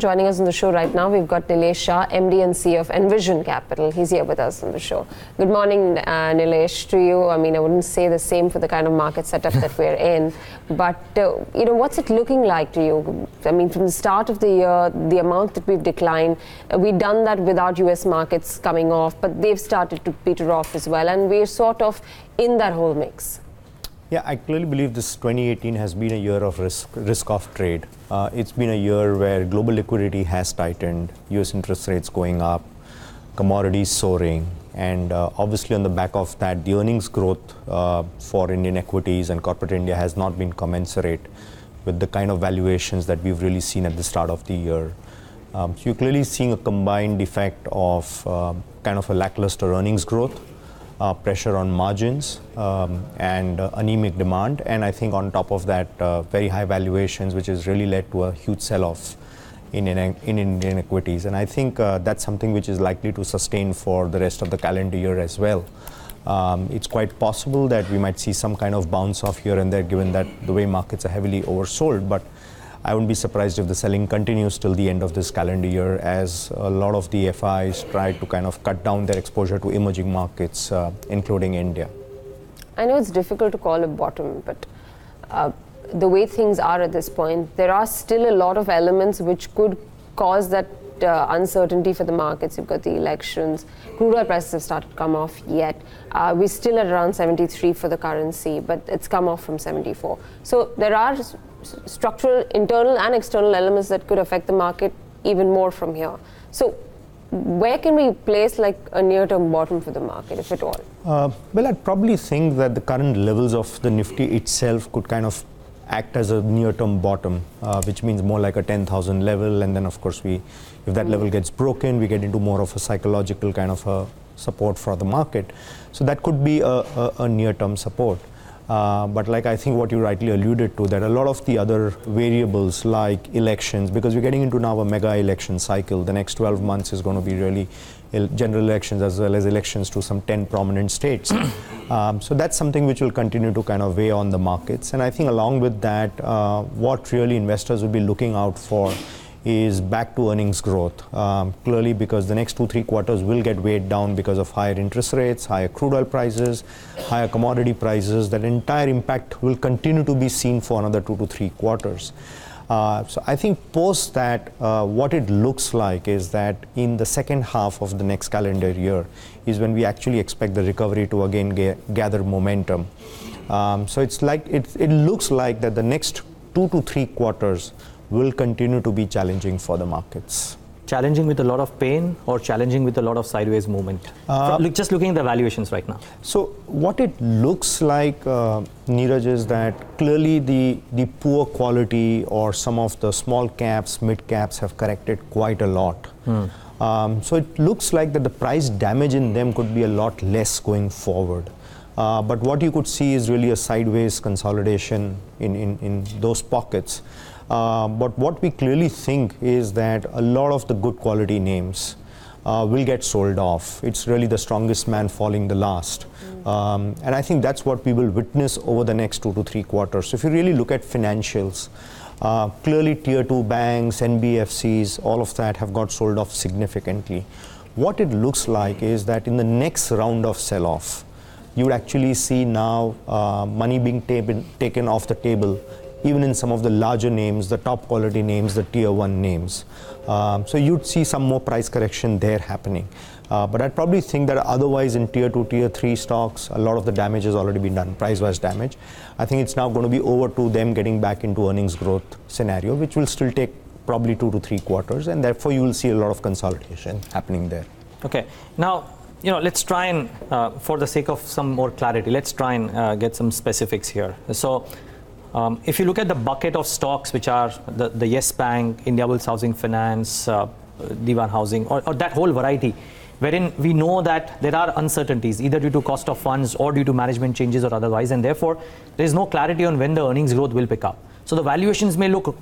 Joining us on the show right now, we've got Nilesh Shah, MD and CEO of Envision Capital. He's here with us on the show. Good morning, Nilesh, to you. I mean, I wouldn't say the same for the kind of market setup that we're in, but, what's it looking like to you? I mean, from the start of the year, the amount that we've declined, we've done that without US markets coming off, but they've started to peter off as well, and we're sort of in that whole mix. Yeah, I clearly believe this 2018 has been a year of risk-off trade. It's been a year where global liquidity has tightened, US interest rates going up, commodities soaring, and obviously on the back of that, the earnings growth for Indian equities and corporate India has not been commensurate with the kind of valuations that we've really seen at the start of the year. So you're clearly seeing a combined effect of kind of a lackluster earnings growth, pressure on margins, and anemic demand, and I think on top of that, very high valuations, which has really led to a huge sell-off in Indian equities. And I think that's something which is likely to sustain for the rest of the calendar year as well. It's quite possible that we might see some kind of bounce off here and there, given that the way markets are heavily oversold, but I wouldn't be surprised if the selling continues till the end of this calendar year, as a lot of the FIs try to kind of cut down their exposure to emerging markets, including India. I know it's difficult to call a bottom, but the way things are at this point, there are still a lot of elements which could cause that uncertainty for the markets. You've got the elections, crude oil prices have started to come off yet. We're still at around 73 for the currency, but it's come off from 74. So there are structural, internal and external elements that could affect the market even more from here. So where can we place like a near-term bottom for the market, if at all? Well, I'd probably think that the current levels of the Nifty itself could kind of act as a near-term bottom, which means more like a 10,000 level, and then of course if that level gets broken, we get into more of a psychological kind of a support for the market. So that could be a near-term support. But like I think what you rightly alluded to, that a lot of the other variables like elections, because we're getting into now a mega election cycle, the next 12 months is going to be really general elections as well as elections to some 10 prominent states. So that's something which will continue to kind of weigh on the markets. And I think along with that, what really investors will be looking out for is back to earnings growth. Clearly, because the next 2-3 quarters will get weighed down because of higher interest rates, higher crude oil prices, higher commodity prices. That entire impact will continue to be seen for another 2 to 3 quarters. So I think post that, what it looks like is that in the second half of the next calendar year is when we actually expect the recovery to again gather momentum. So it's like it looks like that the next 2 to 3 quarters will continue to be challenging for the markets. Challenging with a lot of pain or challenging with a lot of sideways movement? Just looking at the valuations right now. So what it looks like, Neeraj, is that clearly the poor quality or some of the small caps, mid caps have corrected quite a lot. So it looks like that the price damage in them could be a lot less going forward. But what you could see is really a sideways consolidation in those pockets. But what we clearly think is that a lot of the good quality names will get sold off. It's really the strongest man falling the last. And I think that's what we will witness over the next 2 to 3 quarters. So if you really look at financials, clearly tier 2 banks, NBFCs, all of that have got sold off significantly. What it looks like is that in the next round of sell-off, you would actually see now money being taken off the table, even in some of the larger names, the top quality names, the tier 1 names. So you'd see some more price correction there happening. But I'd probably think that otherwise in tier 2, tier 3 stocks, a lot of the damage has already been done, price-wise damage. I think it's now going to be over to them getting back into earnings growth scenario, which will still take probably 2 to 3 quarters, and therefore you will see a lot of consolidation happening there. Okay. Now, let's try and, for the sake of some more clarity, let's try and get some specifics here. So, if you look at the bucket of stocks, which are the Yes Bank, Indiabulls Housing Finance, Diwan Housing, or that whole variety, wherein we know that there are uncertainties, either due to cost of funds or due to management changes or otherwise, and therefore there is no clarity on when the earnings growth will pick up. So the valuations may look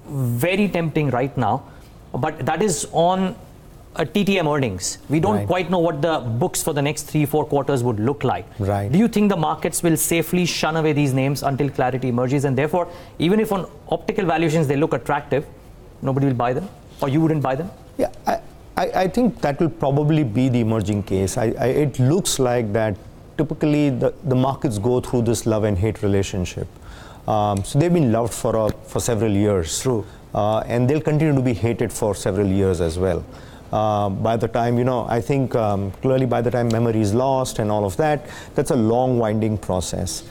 very tempting right now, but that is on TTM earnings. We don't quite know what the books for the next 3-4 quarters would look like. Right. Do you think the markets will safely shun away these names until clarity emerges, and therefore even if on optical valuations they look attractive, nobody will buy them? Or you wouldn't buy them? Yeah, I think that will probably be the emerging case. It looks like that typically the markets go through this love and hate relationship. So they've been loved for several years. True. And they'll continue to be hated for several years as well. By the time, I think clearly by the time memory is lost and all of that, that's a long winding process.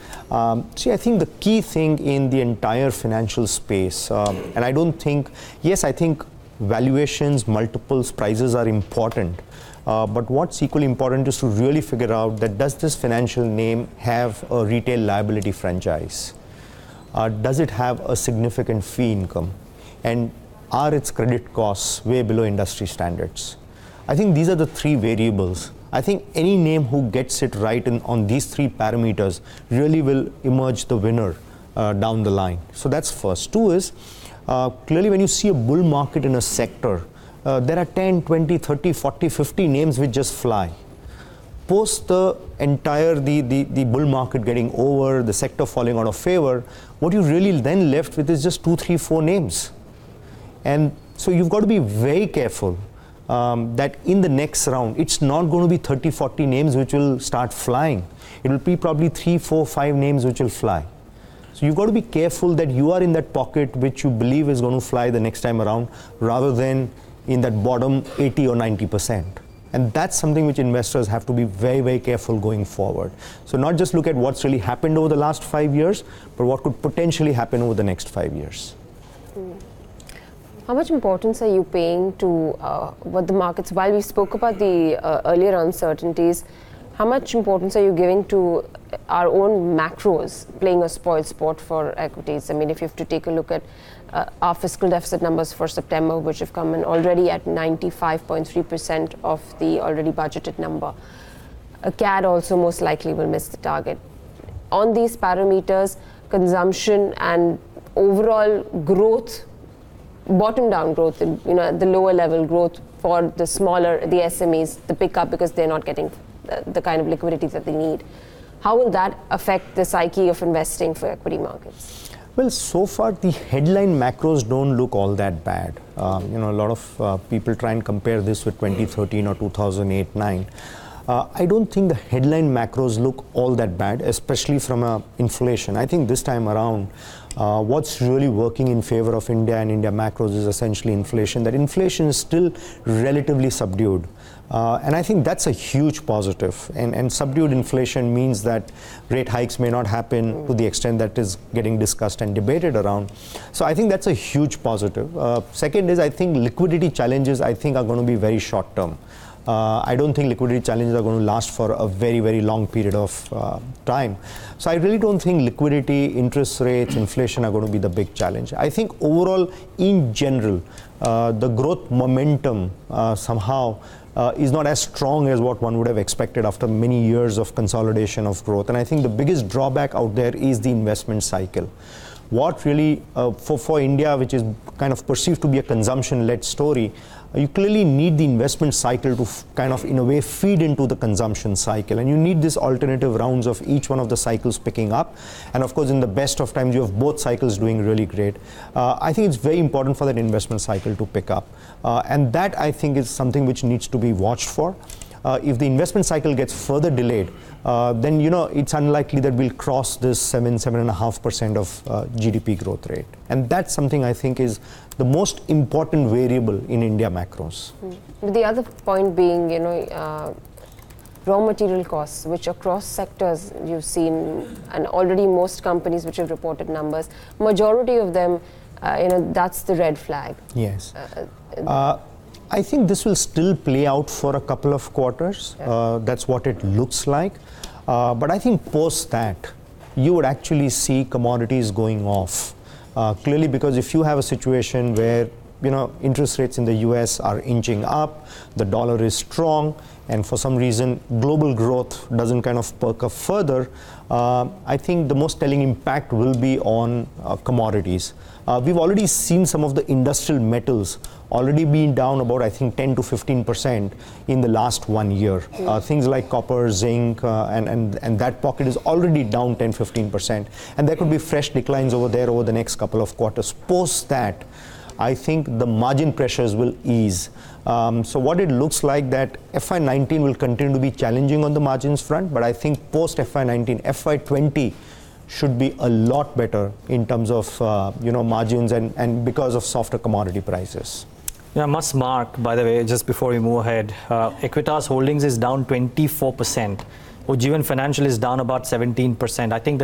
See, I think the key thing in the entire financial space, and I don't think, yes, I think valuations, multiples, prices are important. But what's equally important is to really figure out that does this financial name have a retail liability franchise? Does it have a significant fee income? And are its credit costs way below industry standards? I think these are the three variables. I think any name who gets it right on these three parameters really will emerge the winner down the line. So that's first. Two is, clearly when you see a bull market in a sector, there are 10, 20, 30, 40, 50 names which just fly. Post the entire the bull market getting over, the sector falling out of favor, what you really then left with is just 2, 3, 4 names. And so you've got to be very careful that in the next round, it's not going to be 30, 40 names which will start flying. It will be probably 3, 4, 5 names which will fly. So you've got to be careful that you are in that pocket which you believe is going to fly the next time around, rather than in that bottom 80 or 90%. And that's something which investors have to be very, very careful going forward. So not just look at what's really happened over the last 5 years, but what could potentially happen over the next 5 years. How much importance are you paying to what the markets, while we spoke about the earlier uncertainties, how much importance are you giving to our own macros playing a spoil sport for equities? I mean, if you have to take a look at our fiscal deficit numbers for September, which have come in already at 95.3% of the already budgeted number. A CAD also most likely will miss the target. On these parameters, consumption and overall growth, bottom down growth, the lower level growth for the smaller, the SMEs, the pickup because they're not getting the kind of liquidity that they need. How will that affect the psyche of investing for equity markets? Well, so far the headline macros don't look all that bad. A lot of people try and compare this with 2013 or 2008-9. I don't think the headline macros look all that bad, especially from inflation. I think this time around, what's really working in favor of India and India macros is essentially inflation. That inflation is still relatively subdued. And I think that's a huge positive. And subdued inflation means that rate hikes may not happen to the extent that is getting discussed and debated around. So I think that's a huge positive. Second is, I think liquidity challenges, I think, are going to be very short term. I don't think liquidity challenges are going to last for a very, very long period of time. So I really don't think liquidity, interest rates, inflation are going to be the big challenge. I think overall, in general, the growth momentum somehow is not as strong as what one would have expected after many years of consolidation of growth. And I think the biggest drawback out there is the investment cycle. What really, for India, which is kind of perceived to be a consumption-led story, you clearly need the investment cycle to kind of, in a way, feed into the consumption cycle. And you need these alternative rounds of each one of the cycles picking up. And of course, in the best of times, you have both cycles doing really great. I think it's very important for that investment cycle to pick up. And that, I think, is something which needs to be watched for. If the investment cycle gets further delayed, then it's unlikely that we'll cross this 7.5% of GDP growth rate. And that's something I think is the most important variable in India macros. The other point being, raw material costs, which across sectors you've seen, and already most companies which have reported numbers, majority of them, that's the red flag. Yes. I think this will still play out for a couple of quarters. That's what it looks like. But I think post that, you would actually see commodities going off. Clearly, because if you have a situation where interest rates in the US are inching up, the dollar is strong, and for some reason global growth doesn't kind of perk up further, I think the most telling impact will be on commodities. We've already seen some of the industrial metals already being down about, I think, 10 to 15% in the last 1 year. Things like copper, zinc, and that pocket is already down 10-15%. And there could be fresh declines over there over the next couple of quarters. Post that, I think the margin pressures will ease. So what it looks like that FY19 will continue to be challenging on the margins front, but I think post FY19, FY20 should be a lot better in terms of margins and because of softer commodity prices. Yeah, must mark, by the way, just before we move ahead, Equitas Holdings is down 24%. Ujjivan Financial is down about 17%. I think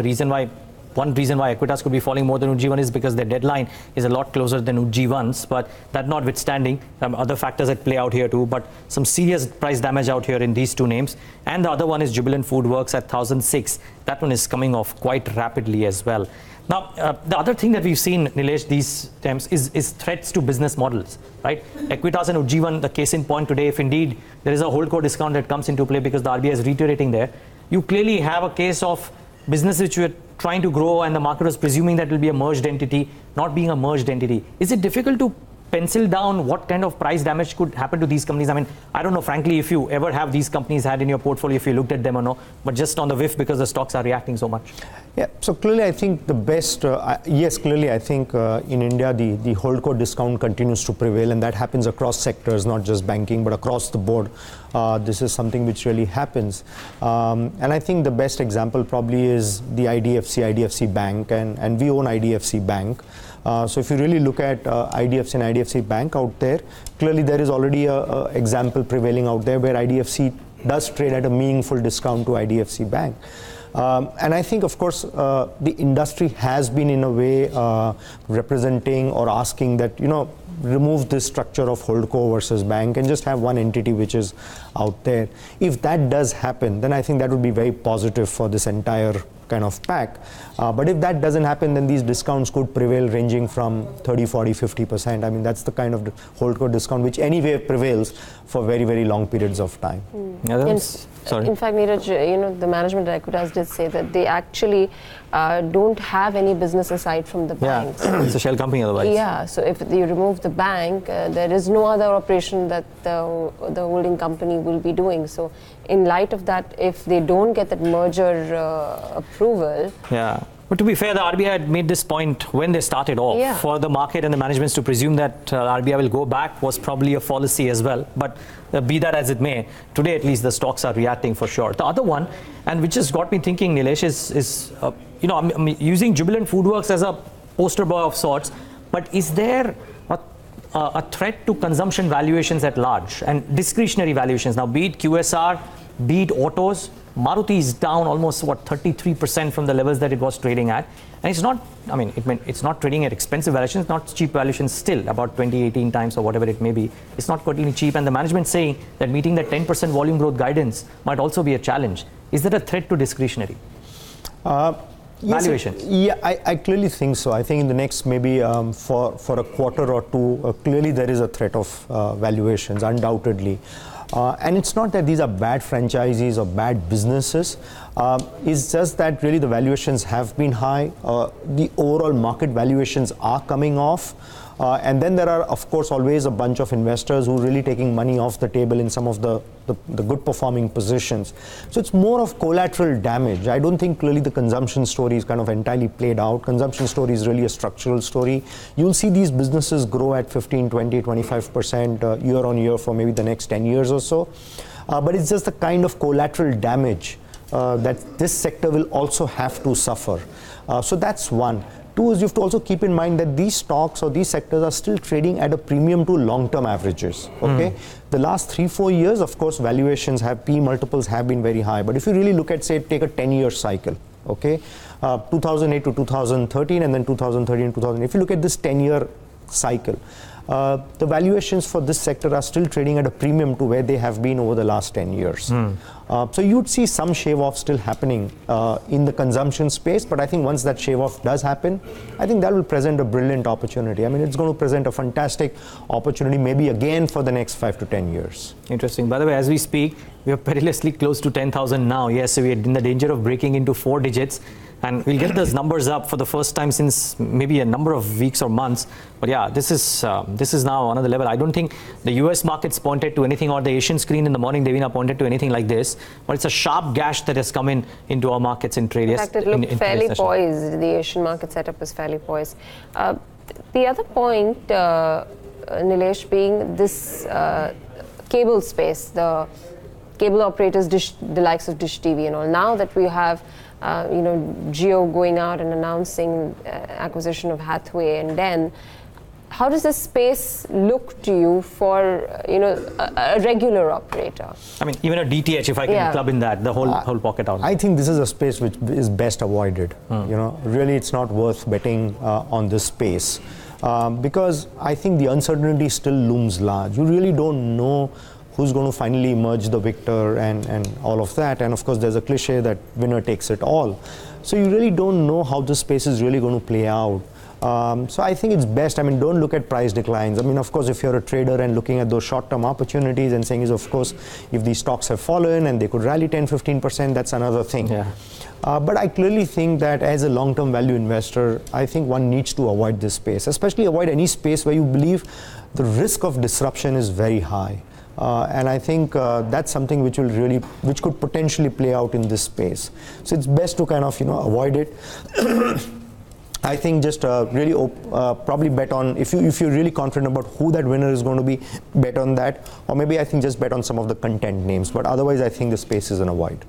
one reason why Equitas could be falling more than Ujjivan is because their deadline is a lot closer than Ujjivan's, but that notwithstanding, other factors that play out here too, but some serious price damage out here in these two names. And the other one is Jubilant FoodWorks at 1,006. That one is coming off quite rapidly as well. Now, the other thing that we've seen, Nilesh, these times is threats to business models, right? Equitas and Ujjivan, the case in point today, if indeed there is a holdco discount that comes into play because the RBI is reiterating there, you clearly have a case of business which you're trying to grow and the market was presuming that will be a merged entity, not being a merged entity. Is it difficult to pencil down what kind of price damage could happen to these companies? I mean, I don't know, frankly, if you ever have these companies had in your portfolio, if you looked at them or no, but just on the whiff because the stocks are reacting so much. Yeah, so clearly I think the best, yes, clearly I think in India the holdco discount continues to prevail, and that happens across sectors, not just banking, but across the board. This is something which really happens. And I think the best example probably is the IDFC Bank, and we own IDFC Bank. So if you really look at IDFC and IDFC Bank out there, clearly there is already a example prevailing out there where IDFC does trade at a meaningful discount to IDFC Bank. And I think, of course, the industry has been in a way representing or asking that, remove this structure of holdco versus bank and just have one entity which is out there. If that does happen, then I think that would be very positive for this entire kind of pack. But if that doesn't happen, then these discounts could prevail ranging from 30, 40, 50%. I mean, that's the kind of holdco discount which anyway prevails for very, very long periods of time. Sorry. In fact, Neeraj, the management at Equitas did say that they actually don't have any business aside from the bank. Yeah, it's a shell company otherwise. Yeah, so if you remove the bank, there is no other operation that the holding company will be doing. So in light of that, if they don't get that merger approval... Yeah. But to be fair, the RBI had made this point when they started off. Yeah. For the market and the managements to presume that RBI will go back was probably a fallacy as well. But be that as it may, today at least the stocks are reacting for sure. The other one, and which has got me thinking, Nilesh, is I'm using Jubilant FoodWorks as a poster boy of sorts, but is there a threat to consumption valuations at large and discretionary valuations? Now, be it QSR, be it autos, Maruti is down almost 33% from the levels that it was trading at, and it's not. I mean, it's not trading at expensive valuations, not cheap valuations still, about 2018 times or whatever it may be. It's not totally cheap, and the management saying that meeting the 10% volume growth guidance might also be a challenge. Is that a threat to discretionary valuations? Yeah, I clearly think so. I think in the next maybe for a quarter or two, clearly there is a threat of valuations, undoubtedly. And it's not that these are bad franchisees or bad businesses. It's just that really the valuations have been high. The overall market valuations are coming off. And then there are, of course, always a bunch of investors who are really taking money off the table in some of the good performing positions. So it's more of collateral damage. I don't think clearly the consumption story is kind of entirely played out. Consumption story is really a structural story. You'll see these businesses grow at 15, 20, 25% year on year for maybe the next 10 years or so. But it's just the kind of collateral damage that this sector will also have to suffer. So that's one. Two is you have to also keep in mind that these stocks or these sectors are still trading at a premium to long-term averages. Okay, the last 3-4 years, of course, valuations P multiples have been very high. But if you really look at, say, take a 10-year cycle, okay, 2008 to 2013, and then 2013 to 2000. If you look at this 10-year cycle, the valuations for this sector are still trading at a premium to where they have been over the last 10 years. So you'd see some shave off still happening in the consumption space, but I think once that shave off does happen, I think that will present a brilliant opportunity. I mean, it's going to present a fantastic opportunity maybe again for the next 5 to 10 years. Interesting. By the way, as we speak, we are perilously close to 10,000 now. Yes, so we are in the danger of breaking into 4 digits. And we'll get those numbers up for the first time since maybe a number of weeks or months. But yeah, this is now another level. I don't think the US markets pointed to anything, or the Asian screen in the morning, Devina, pointed to anything like this. But it's a sharp gash that has come into our markets in trade. In fact, it looked fairly poised. The Asian market setup is fairly poised. The other point, Nilesh, being this cable space, the cable operators, the likes of Dish TV and all. Now that we have, Jio going out and announcing acquisition of Hathway and then, how does this space look to you for, a regular operator? I mean, even a DTH, if I can club in that, the whole pocket out. I think this is a space which is best avoided. Really, it's not worth betting on this space because I think the uncertainty still looms large. You really don't know who's going to finally emerge the victor and all of that. And of course, there's a cliche that winner takes it all. So you really don't know how this space is really going to play out. So I think it's best, don't look at price declines. Of course, if you're a trader and looking at those short-term opportunities and saying, of course, if these stocks have fallen and they could rally 10-15%, that's another thing. Yeah. But I clearly think that as a long-term value investor, I think one needs to avoid this space, especially avoid any space where you believe the risk of disruption is very high. And I think that's something which could potentially play out in this space. So it's best to kind of, avoid it. I think just really probably bet on, if you're really confident about who that winner is going to be, bet on that. Or maybe I think just bet on some of the content names. But otherwise, I think the space is an avoid.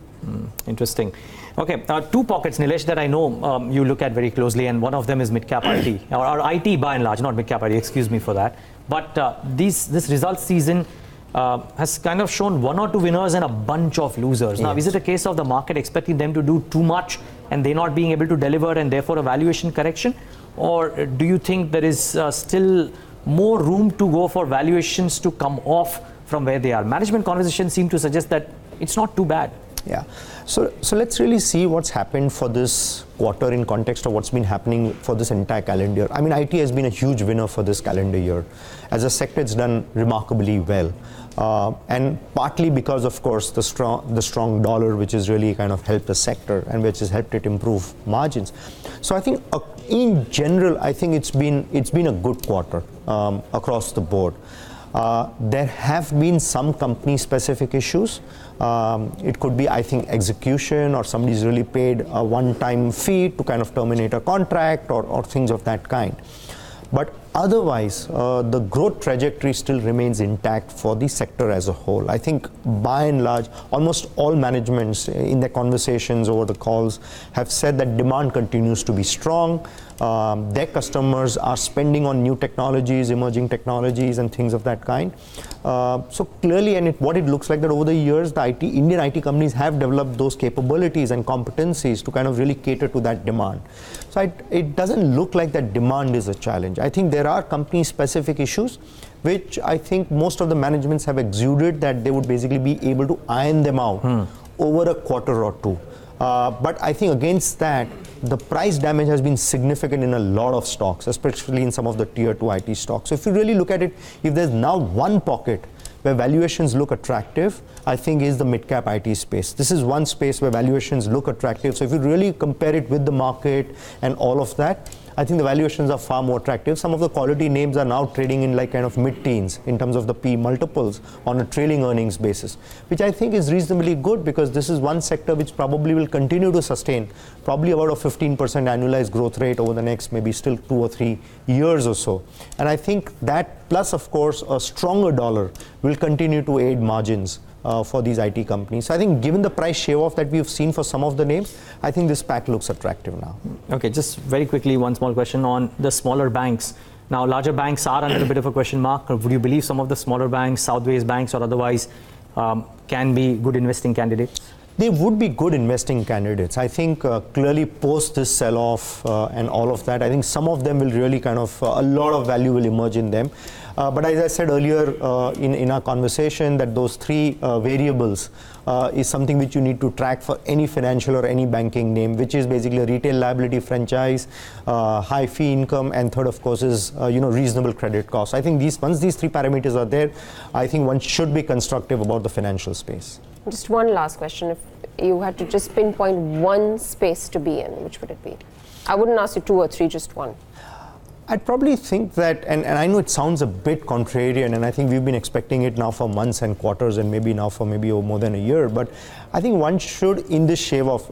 Interesting. Okay, two pockets, Nilesh, that I know you look at very closely, and one of them is mid-cap IT, or IT by and large, not mid-cap IT, excuse me for that. But this results season has kind of shown one or two winners and a bunch of losers. Now, is it a case of the market expecting them to do too much and they not being able to deliver and therefore a valuation correction? Or do you think there is still more room to go for valuations to come off from where they are? Management conversations seem to suggest that it's not too bad. Yeah. So let's really see what's happened for this quarter in context of what's been happening for this entire calendar year. IT has been a huge winner for this calendar year. As a sector, it's done remarkably well. And partly because, of course, the strong dollar, which has really kind of helped the sector and which has helped it improve margins. So I think in general, I think it's been a good quarter across the board. There have been some company-specific issues. It could be, I think, execution, or somebody's really paid a one-time fee to kind of terminate a contract or things of that kind. But otherwise, the growth trajectory still remains intact for the sector as a whole. I think by and large, almost all managements in their conversations over the calls have said that demand continues to be strong. Their customers are spending on new technologies, emerging technologies and things of that kind. So clearly, and what it looks like that over the years, the Indian IT companies have developed those capabilities and competencies to kind of really cater to that demand. So it doesn't look like that demand is a challenge. I think there are company-specific issues, which I think most of the managements have exuded that they would basically be able to iron them out over a quarter or two. But I think against that, the price damage has been significant in a lot of stocks, especially in some of the tier 2 IT stocks. So if you really look at it, if there's now one pocket where valuations look attractive, I think is the mid-cap IT space. This is one space where valuations look attractive. So if you really compare it with the market and all of that, I think the valuations are far more attractive. Some of the quality names are now trading in like kind of mid-teens in terms of the P multiples on a trailing earnings basis, which I think is reasonably good because this is one sector which probably will continue to sustain probably about a 15% annualized growth rate over the next maybe still 2 or 3 years or so. And I think that plus, of course, a stronger dollar will continue to aid margins for these IT companies. So I think given the price shave-off that we've seen for some of the names, I think this pack looks attractive now. Okay, just very quickly, one small question on the smaller banks. Now, larger banks are under a bit of a question mark. Would you believe some of the smaller banks, Southways banks or otherwise, can be good investing candidates? They would be good investing candidates. I think clearly post this sell-off and all of that, I think some of them will really kind of, a lot of value will emerge in them. But as I said earlier in our conversation, that those three variables is something which you need to track for any financial or any banking name, which is basically a retail liability franchise, high fee income, and third, of course, is reasonable credit costs. I think once these three parameters are there, I think one should be constructive about the financial space. Just one last question. If you had to just pinpoint one space to be in, which would it be? I wouldn't ask you 2 or 3, just one. I'd probably think that, and I know it sounds a bit contrarian, and I think we've been expecting it now for months and quarters and maybe now for maybe more than a year, but I think one should, in this shave-off,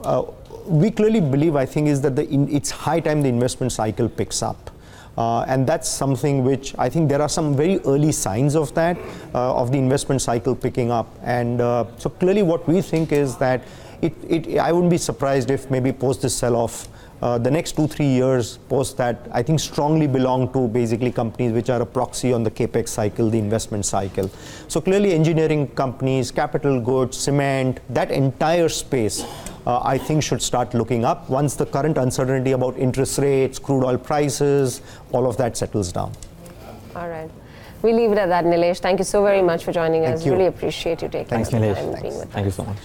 we clearly believe, I think, is that it's high time the investment cycle picks up. And that's something which I think there are some very early signs of that, of the investment cycle picking up. And so clearly what we think is that I wouldn't be surprised if maybe post this sell-off, the next 2-3 years post that, I think strongly belong to basically companies which are a proxy on the capex cycle, the investment cycle. So clearly engineering companies, capital goods, cement, that entire space, I think should start looking up once the current uncertainty about interest rates, crude oil prices, all of that settles down. All right. We'll leave it at that, Nilesh. Thank you so very much for joining us. Thank you. Really appreciate you taking Thanks, the Nilesh. time being with us. Thank you so much.